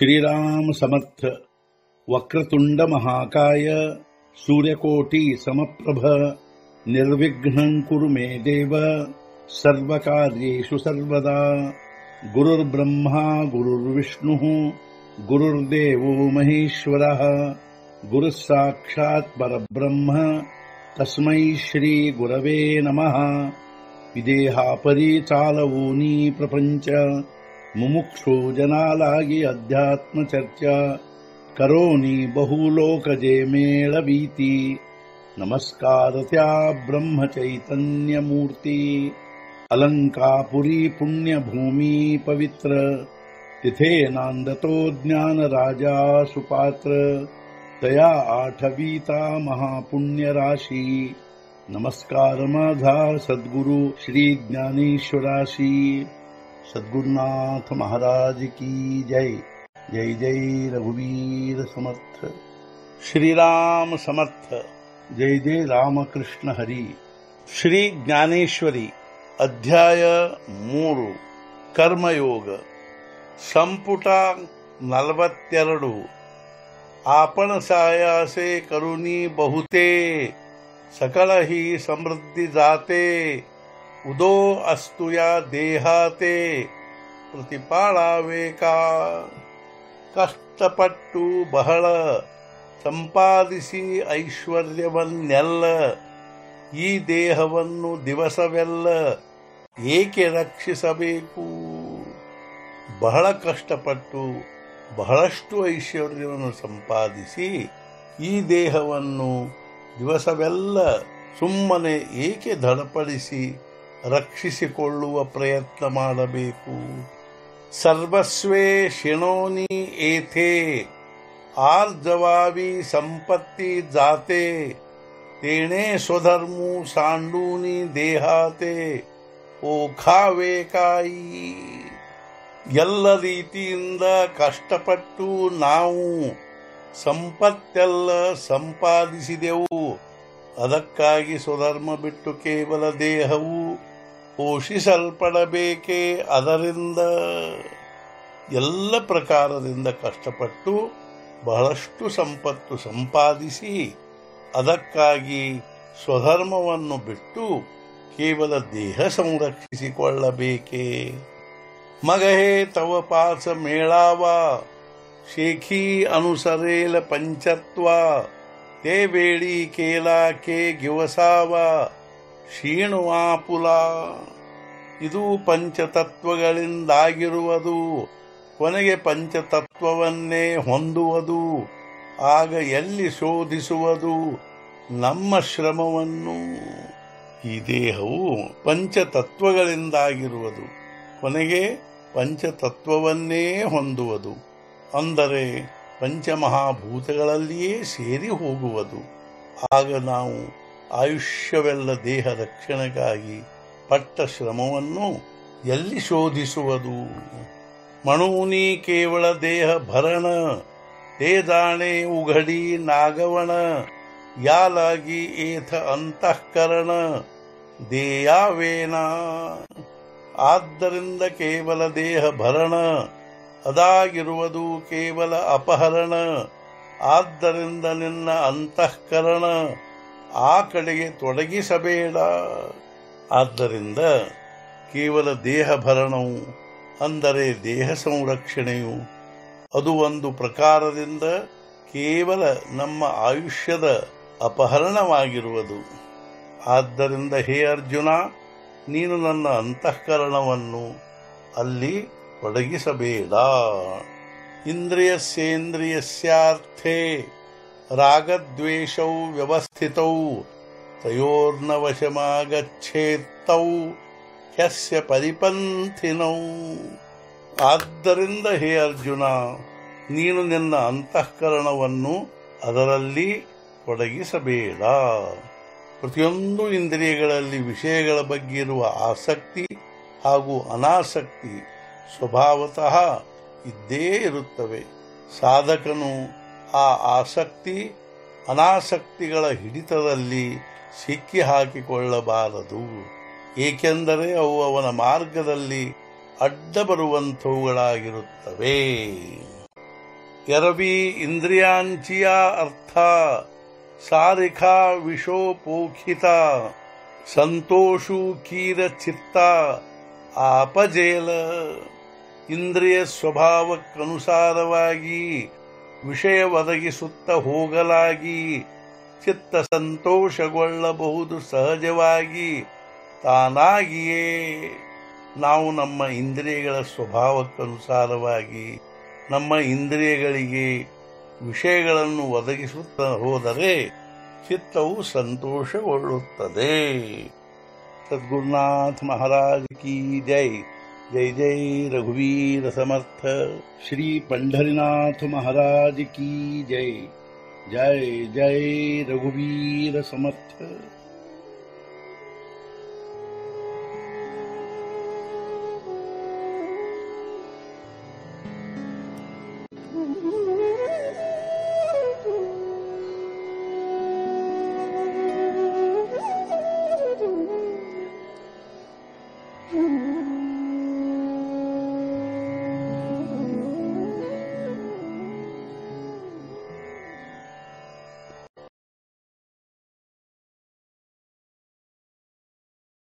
श्रीराम समर्थ। वक्रतुंड महाकाय सूर्यकोटि समप्रभ निर्विघ्नं कुरु मे देव सर्वकार्येषु सर्वदा। गुरुर्ब्रह्मा गुरुर्विष्णुः गुरुर्देवो महेश्वरः गुरुः साक्षात् परब्रह्म तस्मै श्री गुरवे नमः। विदेहापरि चालवूनी प्रपंच मुमुक्षु जनालागी अध्यात्म चर्चा करोनी बहुलोकजे मेळवीती। नमस्कार त्या ब्रह्म चैतन्य मूर्ती। अलंकापुरी पुण्यभूमी पवित्र तिथे नांदतो ज्ञान राजा सुपात्र। तया आठवीता महापुण्य राशी नमस्कार माझा सद्गुरु श्री ज्ञानेश्वराशी। सद्गुरुनाथ महाराज की जय। जय जय रघुवीर समर्थ। श्रीराम समर्थ। जय जय रामकृष्ण हरी। श्री ज्ञानेश्वरी अध्याय 3 कर्मयोग संपुಟ 42। आपण सायासे करुणी बहुते सकळ ही समृद्धी जाते। उदो अस्तु या देहाते प्रतिपाळावे का। ಕಷ್ಟಪಟ್ಟು ಬಹಳ ಸಂಪಾದಿಸಿ ಐಶ್ವರ್ಯವನ್ನೆಲ್ಲ ಈ ದೇಹವನ್ನು ದಿವಸವೆಲ್ಲ ಏಕೆ ರಕ್ಷಿಸಬೇಕು. ಬಹಳ ಕಷ್ಟಪಟ್ಟು ಬಹಳಷ್ಟು ಐಶ್ವರ್ಯವನ್ನು ಸಂಪಾದಿಸಿ ಈ ದೇಹವನ್ನು ದಿವಸವೆಲ್ಲ ಸುಮ್ಮನೆ ಏಕೆ ದಡಪಡಿಸಿ ರಕ್ಷಿಸಿಕೊಳ್ಳುವ ಪ್ರಯತ್ನ ಮಾಡಬೇಕು. ಸರ್ವಸ್ವೇ ಶಿಣೋನಿ ಏಥೆ ಆರ್ಜವಾವಿ ಸಂಪತ್ತಿ ಜಾತೆ तेणे स्वधर्मू सांडूनी देहाते ಓಖಾವೆ ಕಾಯಿ. ಎಲ್ಲ ರೀತಿಯಿಂದ ಕಷ್ಟಪಟ್ಟು ನಾವು ಸಂಪತ್ತೆಲ್ಲ ಸಂಪಾದಿಸಿದೆವು. ಅದಕ್ಕಾಗಿ ಸ್ವಧರ್ಮ ಬಿಟ್ಟು ಕೇವಲ ದೇಹವು ಪೋಷಿಸಲ್ಪಡಬೇಕೇ. ಅದರಿಂದ ಎಲ್ಲ ಪ್ರಕಾರದಿಂದ ಕಷ್ಟಪಟ್ಟು ಬಹಳಷ್ಟು ಸಂಪತ್ತು ಸಂಪಾದಿಸಿ ಅದಕ್ಕಾಗಿ ಸ್ವಧರ್ಮವನ್ನು ಬಿಟ್ಟು ಕೇವಲ ದೇಹ ಸಂರಕ್ಷಿಸಿಕೊಳ್ಳಬೇಕೇ. ಮಗಹೇ ತವ ಪಾಸ ಮೇಳಾವ ಶೇಖಿ ಅನುಸರೇಲ ಪಂಚತ್ವ ते वेळी केला के ಗಿವಸಾವ ಕ್ಷೀಣುವಾಪುಲ. ಇದು ಪಂಚತತ್ವಗಳಿಂದಾಗಿರುವುದು. ಕೊನೆಗೆ ಪಂಚತತ್ವವನ್ನೇ ಹೊಂದುವುದು. ಆಗ ಎಲ್ಲಿ ಶೋಧಿಸುವುದು ನಮ್ಮ ಶ್ರಮವನ್ನು. ಈ ದೇಹವು ಪಂಚತತ್ವಗಳಿಂದಾಗಿರುವುದು. ಕೊನೆಗೆ ಪಂಚತತ್ವವನ್ನೇ ಹೊಂದುವುದು. ಅಂದರೆ ಪಂಚಮಹಾಭೂತಗಳಲ್ಲಿಯೇ ಸೇರಿ ಹೋಗುವುದು. ಆಗ ನಾವು ಆಯುಷ್ಯವೆಲ್ಲ ದೇಹ ರಕ್ಷಣೆಗಾಗಿ ಪಟ್ಟ ಶ್ರಮವನ್ನು ಎಲ್ಲಿ ಶೋಧಿಸುವುದು. ಮಣೂನಿ ಕೇವಲ ದೇಹ ಭರಣ ते जाणे उघडी नागवण यालागी ಏಥ ಅಂತಃಕರಣ ದೇಯಾವೇನ. ಆದ್ದರಿಂದ ಕೇವಲ ದೇಹ ಭರಣ ಅದಾಗಿರುವುದು ಕೇವಲ ಅಪಹರಣ. ಆದ್ದರಿಂದ ನಿನ್ನ ಅಂತಃಕರಣ ಆ ಕಡೆಗೆ ತೊಡಗಿಸಬೇಡ. ಆದ್ದರಿಂದ ಕೇವಲ ದೇಹ ಭರಣವು ಅಂದರೆ ದೇಹ ಸಂರಕ್ಷಣೆಯು ಅದು ಒಂದು ಪ್ರಕಾರದಿಂದ ಕೇವಲ ನಮ್ಮ ಆಯುಷ್ಯದ ಅಪಹರಣವಾಗಿರುವುದು. ಆದ್ದರಿಂದ ಹೇ ಅರ್ಜುನ, ನೀನು ನನ್ನ ಅಂತಃಕರಣವನ್ನು ಅಲ್ಲಿ ತೊಡಗಿಸಬೇಡ. ಇಂದ್ರಿಯಸ್ಯೇಂದ್ರಿಯಸ್ಯಾರ್ಥೇ ರಾಗದ್ವೇಷೌ ವ್ಯವಸ್ಥಿತೌ ತಯೋರ್ನ ವಶಮಾಗಚ್ಛೇತ್ತೌ ಹ್ಯಸ್ಯ ಪರಿಪಂಥಿನೌ. ಆದ್ದರಿಂದ ಹೇ ಅರ್ಜುನ, ನೀನು ನಿನ್ನ ಅಂತಃಕರಣವನ್ನು ಅದರಲ್ಲಿ ತೊಡಗಿಸಬೇಡ. ಪ್ರತಿಯೊಂದು ಇಂದ್ರಿಯಗಳಲ್ಲಿ ವಿಷಯಗಳ ಬಗ್ಗೆ ಇರುವ ಆಸಕ್ತಿ ಹಾಗೂ ಅನಾಸಕ್ತಿ ಸ್ವಭಾವತಃ ಇದ್ದೇ ಇರುತ್ತವೆ. ಸಾಧಕನು ಆ ಆಸಕ್ತಿ ಅನಾಸಕ್ತಿಗಳ ಹಿಡಿತದಲ್ಲಿ ಸಿಕ್ಕಿ ಹಾಕಿಕೊಳ್ಳಬಾರದು. ಏಕೆಂದರೆ ಅವು ಅವನ ಮಾರ್ಗದಲ್ಲಿ ಅಡ್ಡ ಬರುವಂಥವುಗಳಾಗಿರುತ್ತವೆ. ಎರವಿ ಇಂದ್ರಿಯಾಂಚಿಯ ಅರ್ಥ ಸಾರಿಖಾ ವಿಷೋಪೋಖಿತ ಸಂತೋಷು ಕೀರ ಚಿತ್ತ ಆಪಜೇಲ. ಇಂದ್ರಿಯ ಸ್ವಭಾವಕ್ಕನುಸಾರವಾಗಿ ವಿಷಯ ಒದಗಿಸುತ್ತ ಹೋಗಲಾಗಿ ಚಿತ್ತ ಸಂತೋಷಗೊಳ್ಳಬಹುದು ಸಹಜವಾಗಿ ತಾನಾಗಿಯೇ. ನಾವು ನಮ್ಮ ಇಂದ್ರಿಯಗಳ ಸ್ವಭಾವಕ್ಕನುಸಾರವಾಗಿ ನಮ್ಮ ಇಂದ್ರಿಯಗಳಿಗೆ ವಿಷಯಗಳನ್ನು ಒದಗಿಸುತ್ತಾ ಹೋದರೆ ಚಿತ್ತವು ಸಂತೋಷಗೊಳ್ಳುತ್ತದೆ. ಸದ್ಗುರುನಾಥ ಮಹಾರಾಜ್ ಕಿ ಜೈ. ಜೈ ಜೈ ರಘುವೀರ ಸಮರ್ಥ. ಶ್ರೀ पंढरीनाथ महाराज की जय. जय जय रघुवीर समर्थ.